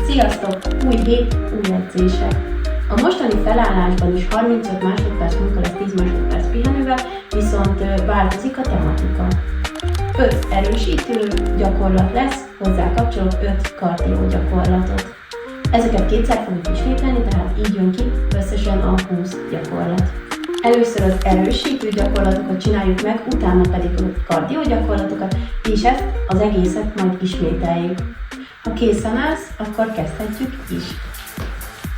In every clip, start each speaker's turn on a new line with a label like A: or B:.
A: Sziasztok! Új hét, új edzések! A mostani felállásban is 35 másodperc munka lesz 10 másodperc pihenővel, viszont változik a tematika. 5 erősítő gyakorlat lesz, hozzá kapcsolok 5 kardió gyakorlatot. Ezeket kétszer fogjuk ismételni, tehát így jön ki összesen a 20 gyakorlat. Először az erősítő gyakorlatokat csináljuk meg, utána pedig a kardió gyakorlatokat, és ezt az egészet majd ismételjük. Ha készen állsz, akkor kezdhetjük is.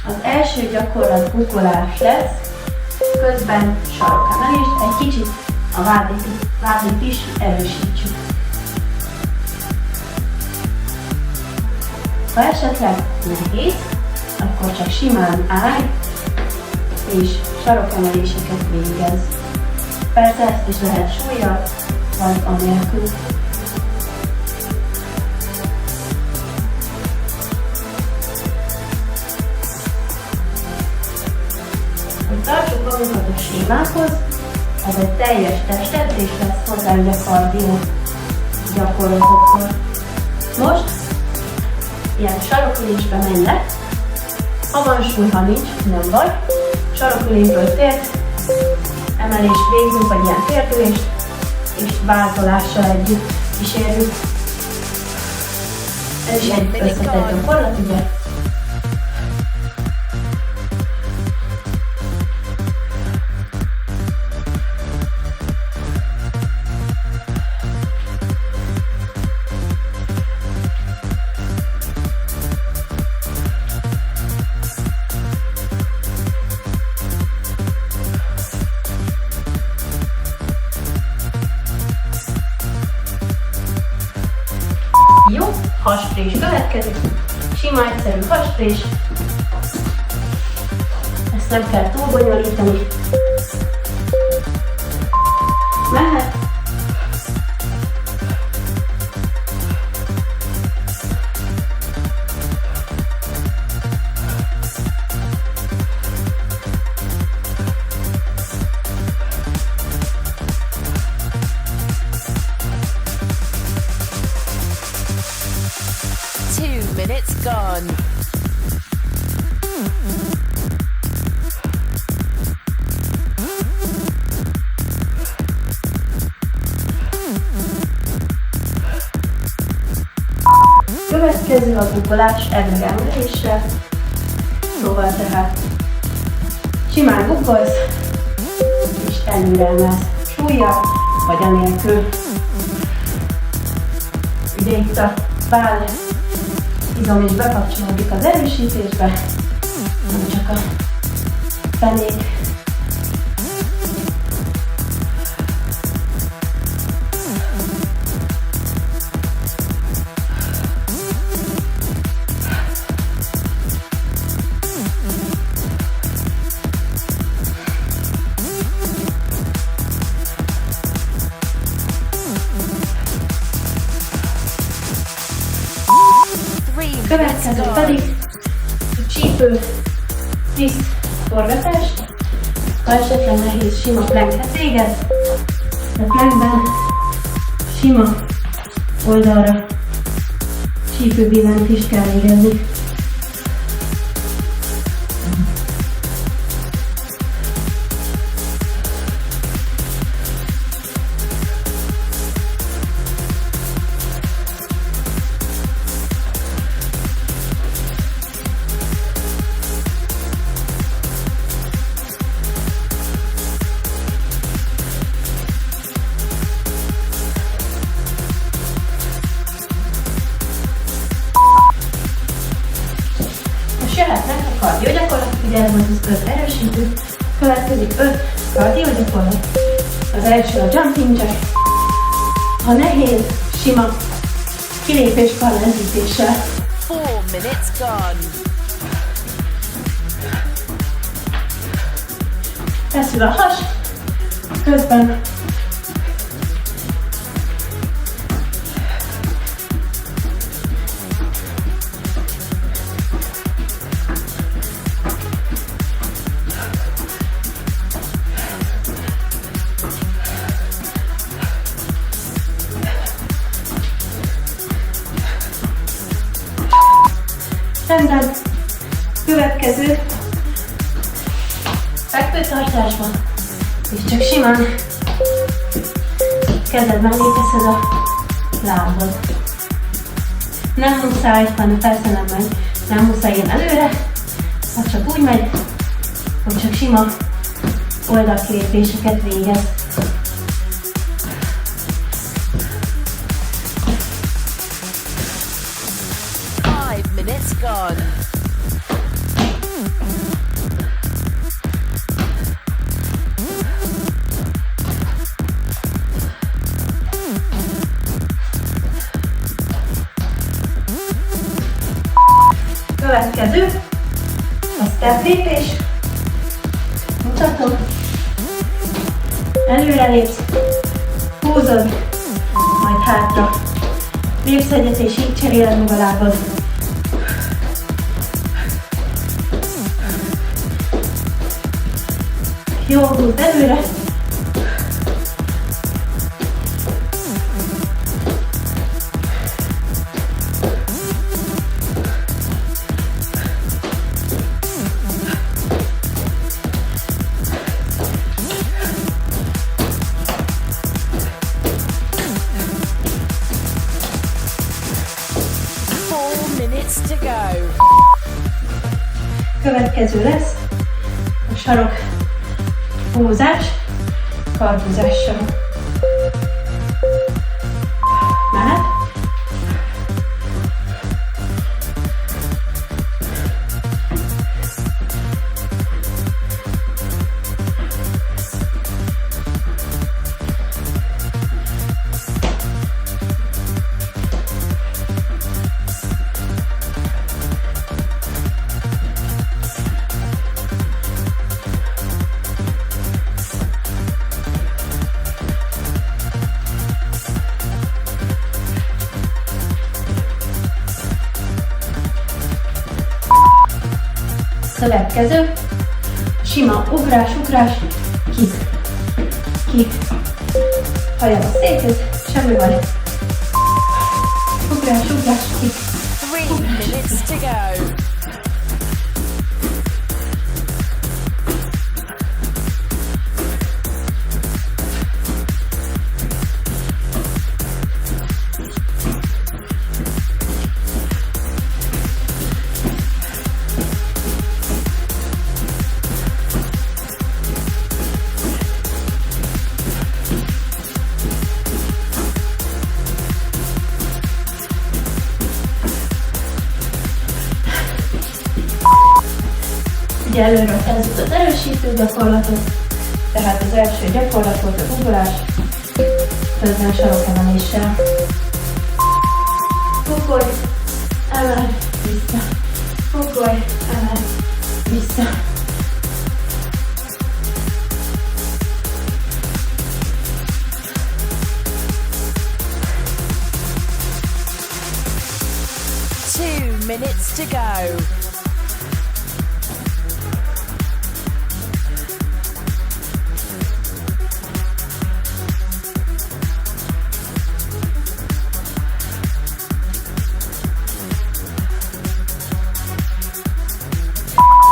A: Az első gyakorlat guggolás lesz, közben sarokemelést, egy kicsit a vádlit is erősítsük. Ha esetleg nehéz, akkor csak simán állj, és sarokemeléseket végez. Persze ezt is lehet súllyal, vagy anélkül. Hogy tartsuk magunkat a sémákhoz, ez egy teljes testedzés lesz hozzá a kardió gyakorlatokkal. Most ilyen sarokülésbe menj le, ha van súly, ha nincs, nem baj. Sarokülésből tért, emelést végzünk, vagy ilyen térdülést, és változással együtt kísérjük. Ez is egy összetett gyakorlat, ugye? Jó, hasprés következik, sima egyszerű hasprés, ezt nem kell túl bonyolítani, mehet.
B: Minutes gone.
A: Következő a guggolás emeléssel. Szóval tehát simán guggolsz, és előre emelsz súllyal, vagy anélkül. Ugye itt a váll izom is bekapcsolódik az erősítésbe, nem csak a fenék. Következő pedig csípő, twist, forgatás. Ha esetleg nehéz, sima plankhez végez, de plankben sima oldalra csípőbillent is kell végezni. Jöhetnek a kardió gyakorlat, ugye ez az 5 erősítő, következik 5 kardió gyakorlat. Az első a jumping jack. Ha nehéz, sima kilépés karlendítéssel.
B: 4 minutes gone.
A: Feszül a has, közben Rendben. Következő. Fekvőtartásban. És csak simán kezed mellé teszed a lábad. Nem muszáj, hanem persze nem megy. Nem muszáj ilyen előre, ha csak úgy megy, hogy csak sima oldalkilépéseket végez.
B: Minutes gone.
A: Következő a step lépés. Mutatom. Előre lépsz, húzod, majd hátra. Lépsz egyet és így cseréled meg a lábad. Jól húzd előre.
B: To go.
A: Következő lesz a sarok húzás, karhúzással. Mehet. Következő, sima ugrás, kick, kick, hajad a széket, semmi baj. Ugrás, kick.
B: 3 minutes to go.
A: Ugye előről kezdjük az erősítő gyakorlatot, tehát az első gyakorlat volt az ugorás, közben sarokemeléssel. Ugorj, emel, vissza. Ugorj, emel, vissza.
B: Minutes to go.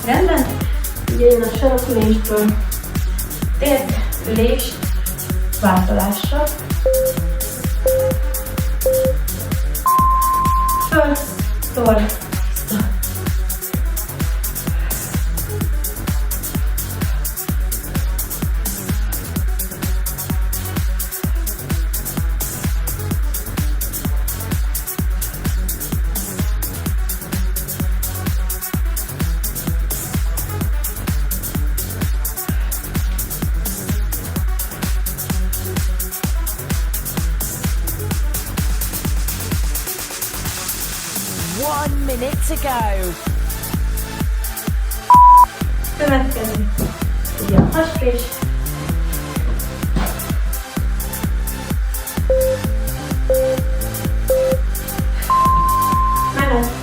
A: Rendben? Ugye jön a sarokülésből tért, ülés, váltolásra. Föl, toll, vissza.
B: Minute to go.
A: Következő. Ugye a hasfés. Menet.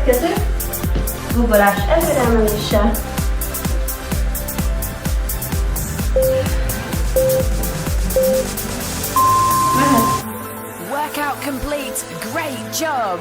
A: Következő, guggolás előreemeléssel. Mehet.
B: Workout complete. Great job.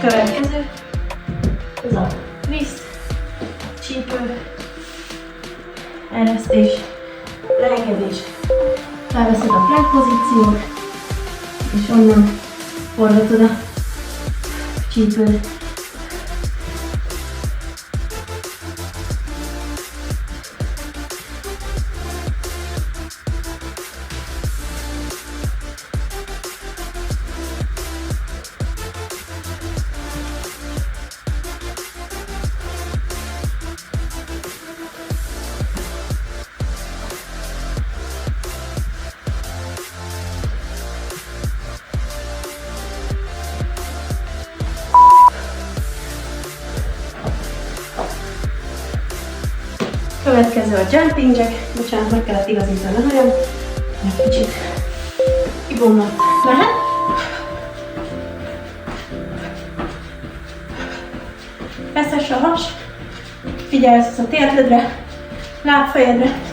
A: Következő, ez a twist, csípő, eresztés, leengedés. Felveszed a plank pozíciót, és onnan forgatod a csípőt. Következő a jumping jack, bocsánat, meg kellett igazítani a hajam, egy kicsit kibomlott. Mehet? Feszes a has, figyelsz a térdedre, lábfejedre.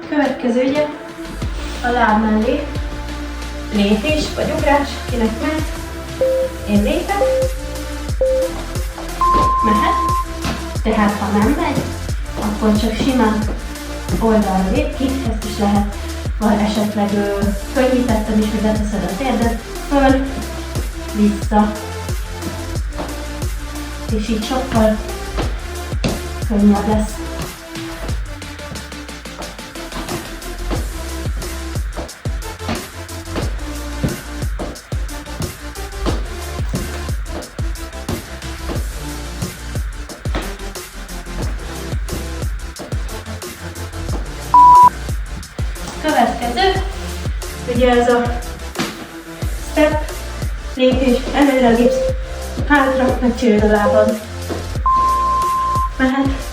A: Következő ugye a láb mellé lépés vagy ugrás, kinek megy. Én lépek, mehet, tehát ha nem megy, akkor csak simán oldalra lép ki, ezt is lehet, vagy esetleg könnyítettem is, hogy leteszed a térdet, föl, vissza, és így sokkal könnyebb lesz. Következő, ugye ez a step, lépés, előre lépsz, hátra, megcsinálod a lábad. Mehet.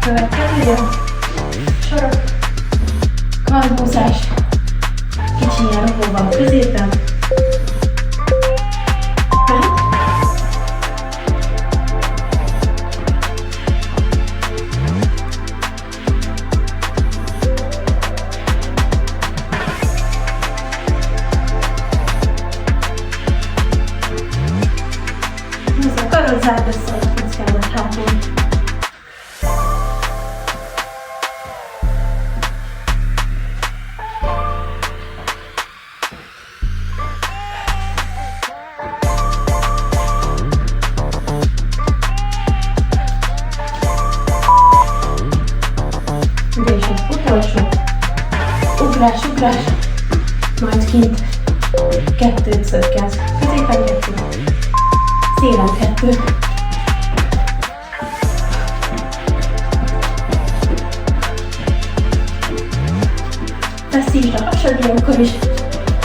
A: Következő, sorok, karmúzás, kicsinyen rokóban középen. Ez a karod zárd össze a kockádat hátul. És az utolsó ugrás, majd kint 2 szökkensz, középen 2, szélen 2. Feszítsd a hasad ilyenkor is,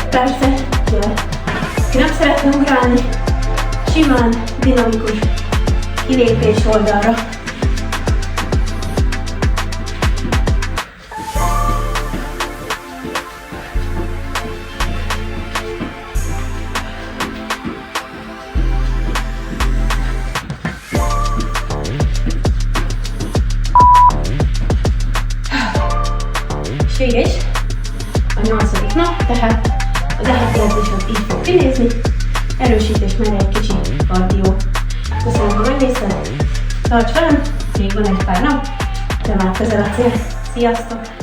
A: persze, ki nem szeretne ugrálni, simán, dinamikus kilépés oldalra. És vége is. A 8. nap, tehát az eheti edzésem így fog kinézni. Erősítés, mellé egy kicsi kardió. Köszönöm, hogy megnézted. Tarts velem, még van egy pár nap, de már közel a cél. Sziasztok!